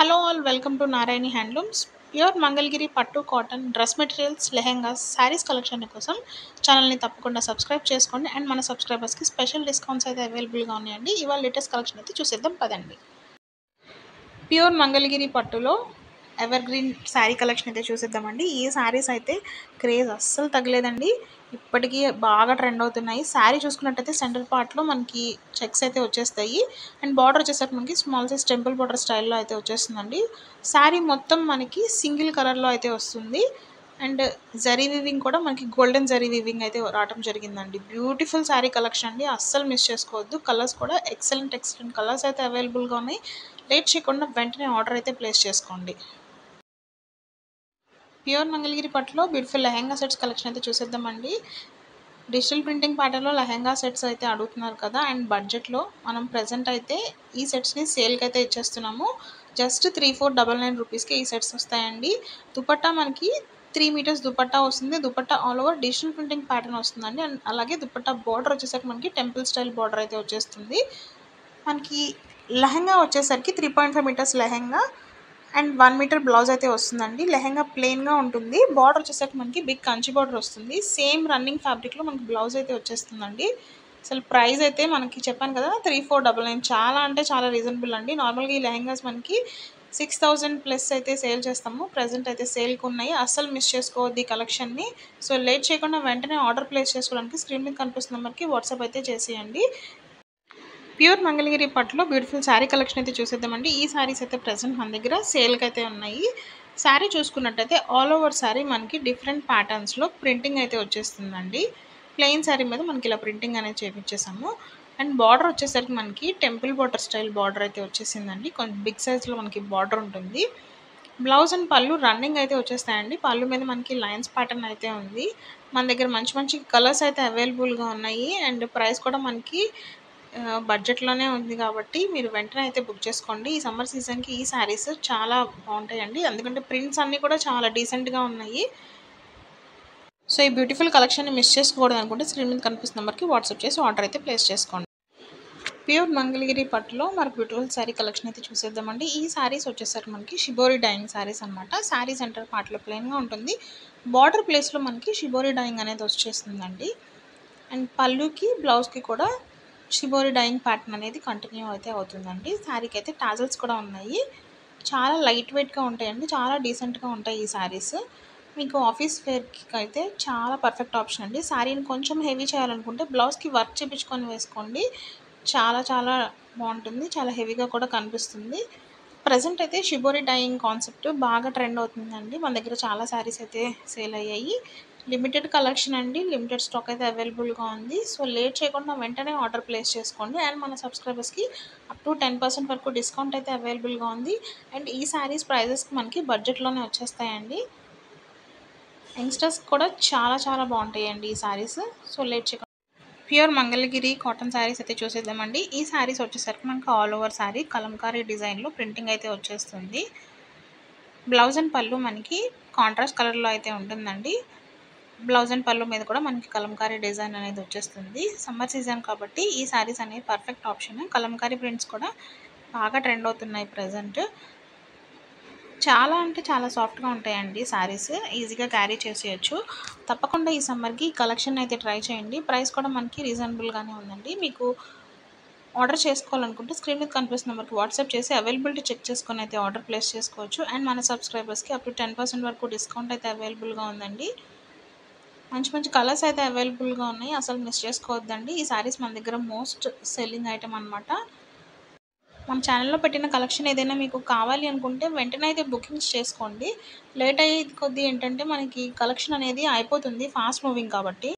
Hello all welcome to Narayani handlooms. Pure Mangalagiri పట్టు cotton dress materials, lehengas, sarees collection కోసం ఛానల్ని తప్పకుండా సబ్స్క్రైబ్ చేసుకోండి. అండ్ మన సబ్స్క్రైబర్స్కి స్పెషల్ డిస్కౌంట్స్ అయితే అవైలబుల్గా ఉన్నాయండి. ఇవాళ లేటెస్ట్ కలెక్షన్ అయితే చూసేద్దాం పదండి. ప్యూర్ మంగళగిరి పట్టులో ఎవర్ గ్రీన్ శారీ కలెక్షన్ అయితే చూసేద్దామండి. ఈ శారీస్ అయితే క్రేజ్ అస్సలు తగ్గలేదండి. ఇప్పటికీ బాగా ట్రెండ్ అవుతున్నాయి. శారీ చూసుకున్నట్టయితే సెంటర్ పార్ట్లో మనకి చెక్స్ అయితే వచ్చేస్తాయి. అండ్ బార్డర్ వచ్చేసరికి మనకి స్మాల్ సైజ్ టెంపుల్ బార్డర్ స్టైల్లో అయితే వచ్చేస్తుందండి. శారీ మొత్తం మనకి సింగిల్ కలర్లో అయితే వస్తుంది. అండ్ జరీ వీవింగ్ కూడా మనకి గోల్డెన్ జరీ వీవింగ్ అయితే రావడం జరిగిందండి. బ్యూటిఫుల్ శారీ కలెక్షన్ అండి, అస్సలు మిస్ చేసుకోవద్దు. కలర్స్ కూడా ఎక్సలెంట్ కలర్స్ అయితే అవైలబుల్గా ఉన్నాయి. లేట్ చేయకుండా వెంటనే ఆర్డర్ అయితే ప్లేస్ చేసుకోండి. ప్యూర్ మంగళగిరి పట్టులో బ్యూటిఫుల్ లెహెంగా సెట్స్ కలెక్షన్ అయితే చూసేద్దామండి. డిజిటల్ ప్రింటింగ్ ప్యాటర్న్లో లెహెంగా సెట్స్ అయితే అడుగుతున్నారు కదా, అండ్ బడ్జెట్లో మనం ప్రజెంట్ అయితే ఈ సెట్స్ని సేల్కి అయితే ఇచ్చేస్తున్నాము. జస్ట్ 3499 రూపీస్కి ఈ సెట్స్ వస్తాయండి. దుపట్టా మనకి 3 మీటర్స్ దుపట్టా వస్తుంది. Dupatta all over digital printing pattern వస్తుందండి. అండ్ అలాగే దుపట్టా బార్డర్ వచ్చేసరికి మనకి టెంపుల్ స్టైల్ బార్డర్ అయితే వచ్చేస్తుంది. మనకి లెహెంగా వచ్చేసరికి 3.5 metres lehenga and 1 metre blouse అయితే వస్తుందండి. లెహెంగా ప్లెయిన్గా ఉంటుంది. బార్డర్ వచ్చేసరికి మనకి బిగ్ కంచి బార్డర్ వస్తుంది. సేమ్ రన్నింగ్ ఫ్యాబ్రిక్లో మనకి బ్లౌజ్ అయితే వచ్చేస్తుందండి. అసలు ప్రైస్ అయితే మనకి చెప్పాను కదా 3499, చాలా అంటే చాలా రీజనబుల్ అండి. నార్మల్గా ఈ లెహెంగాస్ మనకి 6000 ప్లస్ అయితే సేల్ చేస్తాము. ప్రజెంట్ అయితే సేల్కి ఉన్నాయి. అస్సలు మిస్ చేసుకోవద్దు ఈ కలెక్షన్ని. సో లేట్ చేయకుండా వెంటనే ఆర్డర్ ప్లేస్ చేసుకోవడానికి స్క్రీన్ మీద కనిపిస్తున్న నెంబర్కి వాట్సాప్ అయితే చేసేయండి. ప్యూర్ మంగళగిరి పట్టులో బ్యూటిఫుల్ శారీ కలెక్షన్ అయితే చూసేద్దామండి. ఈ శారీస్ అయితే ప్రజెంట్ మన దగ్గర సేల్కి అయితే ఉన్నాయి. శారీ చూసుకున్నట్టయితే ఆల్ ఓవర్ శారీ మనకి డిఫరెంట్ ప్యాటర్న్స్లో ప్రింటింగ్ అయితే వచ్చేస్తుందండి. ప్లెయిన్ శారీ మీద మనకి ఇలా ప్రింటింగ్ అనేది చేయించేసాము. అండ్ బార్డర్ వచ్చేసరికి మనకి టెంపుల్ బార్డర్ స్టైల్ బార్డర్ అయితే వచ్చేసిందండి. కొంచెం బిగ్ సైజ్లో మనకి బార్డర్ ఉంటుంది. బ్లౌజ్ అండ్ పళ్ళు రన్నింగ్ అయితే వచ్చేస్తాయండి. పళ్ళు మీద మనకి లైన్స్ ప్యాటర్న్ అయితే ఉంది. మన దగ్గర మంచి మంచి కలర్స్ అయితే అవైలబుల్గా ఉన్నాయి. అండ్ ప్రైస్ కూడా మనకి బడ్జెట్లోనే ఉంది కాబట్టి మీరు వెంటనే అయితే బుక్ చేసుకోండి. ఈ సమ్మర్ సీజన్కి ఈ శారీస్ చాలా బాగుంటాయండి. ఎందుకంటే ప్రింట్స్ అన్నీ కూడా చాలా డీసెంట్గా ఉన్నాయి. సో ఈ బ్యూటిఫుల్ కలెక్షన్ని మిస్ చేసుకోకూడదు అనుకుంటే స్క్రీన్ మీద కనిపిస్తున్న నెంబర్కి వాట్సాప్ చేసి ఆర్డర్ అయితే ప్లేస్ చేసుకోండి. ప్యూర్ మంగళగిరి పట్టులో మనకు బ్యూటిఫుల్ శారీ కలెక్షన్ అయితే చూసేద్దామండి. ఈ శారీస్ వచ్చేసరికి మనకి షిబోరి డైయింగ్ శారీస్ అనమాట. శారీ సెంటర్ పార్ట్లో ప్లెయిన్గా ఉంటుంది. బార్డర్ ప్లేస్లో మనకి షిబోరి డైయింగ్ అనేది వచ్చేస్తుందండి. అండ్ పళ్ళుకి బ్లౌజ్కి కూడా షిబోరి డైయింగ్ ప్యాటర్న్ అనేది కంటిన్యూ అయితే అవుతుందండి. శారీకి అయితే టాజల్స్ కూడా ఉన్నాయి. చాలా లైట్ వెయిట్గా ఉంటాయండి. చాలా డీసెంట్గా ఉంటాయి ఈ శారీస్. మీకు ఆఫీస్ వేర్కి అయితే చాలా పర్ఫెక్ట్ ఆప్షన్ అండి. శారీని కొంచెం హెవీ చేయాలనుకుంటే బ్లౌజ్కి వర్క్ చేయించుకొని వేసుకోండి. చాలా చాలా బాగుంటుంది. చాలా హెవీగా కూడా కనిపిస్తుంది. ప్రజెంట్ అయితే షిబోరి డైయింగ్ కాన్సెప్ట్ బాగా ట్రెండ్ అవుతుందండి. మన దగ్గర చాలా శారీస్ అయితే సేల్ అయ్యాయి. లిమిటెడ్ కలెక్షన్ అండి. లిమిటెడ్ స్టాక్ అయితే అవైలబుల్గా ఉంది. సో లేట్ చేయకుండా వెంటనే ఆర్డర్ ప్లేస్ చేసుకోండి. అండ్ మన సబ్స్క్రైబర్స్కి అప్ టు 10% వరకు డిస్కౌంట్ అయితే అవైలబుల్గా ఉంది. అండ్ ఈ శారీస్ ప్రైజెస్కి మనకి బడ్జెట్లోనే వచ్చేస్తాయండి. యంగ్స్టర్స్ కూడా చాలా చాలా బాగుంటాయండి ఈ శారీస్. సో లేట్ చేయకుండా ప్యూర్ మంగళగిరి కాటన్ శారీస్ అయితే చూసేద్దామండి. ఈ శారీస్ వచ్చేసరికి మనకి ఆల్ ఓవర్ శారీ కలంకారీ డిజైన్లో ప్రింటింగ్ అయితే వచ్చేస్తుంది. బ్లౌజ్ అండ్ పళ్ళు మనకి కాంట్రాస్ట్ కలర్లో అయితే ఉంటుందండి. బ్లౌజ్ అండ్ పళ్ళు మీద కూడా మనకి కలంకారీ డిజైన్ అనేది వచ్చేస్తుంది. సమ్మర్ సీజన్ కాబట్టి ఈ శారీస్ అనేవి పర్ఫెక్ట్ ఆప్షన్. కలంకారీ ప్రింట్స్ కూడా బాగా ట్రెండ్ అవుతున్నాయి ప్రజెంట్. చాలా అంటే చాలా సాఫ్ట్గా ఉంటాయండి శారీస్. ఈజీగా క్యారీ చేసేయచ్చు. తప్పకుండా ఈ సమ్మర్కి ఈ కలెక్షన్ అయితే ట్రై చేయండి. ప్రైస్ కూడా మనకి రీజనబుల్గానే ఉందండి. మీకు ఆర్డర్ చేసుకోవాలనుకుంటే స్క్రీన్ మీద కనిపిస్తున్న నెంబర్కి వాట్సాప్ చేసి అవైలబిలిటీ చెక్ చేసుకొని అయితే ఆర్డర్ ప్లేస్ చేసుకోవచ్చు. అండ్ మన సబ్స్క్రైబర్స్కి అప్ టు 10% వరకు డిస్కౌంట్ అయితే అవైలబుల్గా ఉందండి. మంచి మంచి కలర్స్ అయితే అవైలబుల్గా ఉన్నాయి. అసలు మిస్ చేసుకోవద్దండి. ఈ శారీస్ మన దగ్గర మోస్ట్ సెల్లింగ్ ఐటమ్ అనమాట. మన ఛానల్లో పెట్టిన కలెక్షన్ ఏదైనా మీకు కావాలి అనుకుంటే వెంటనే అయితే బుకింగ్స్ చేసుకోండి. లేట్ అయ్యేది కొద్దీ ఏంటంటే మనకి కలెక్షన్ అనేది అయిపోతుంది, ఫాస్ట్ మూవింగ్ కాబట్టి.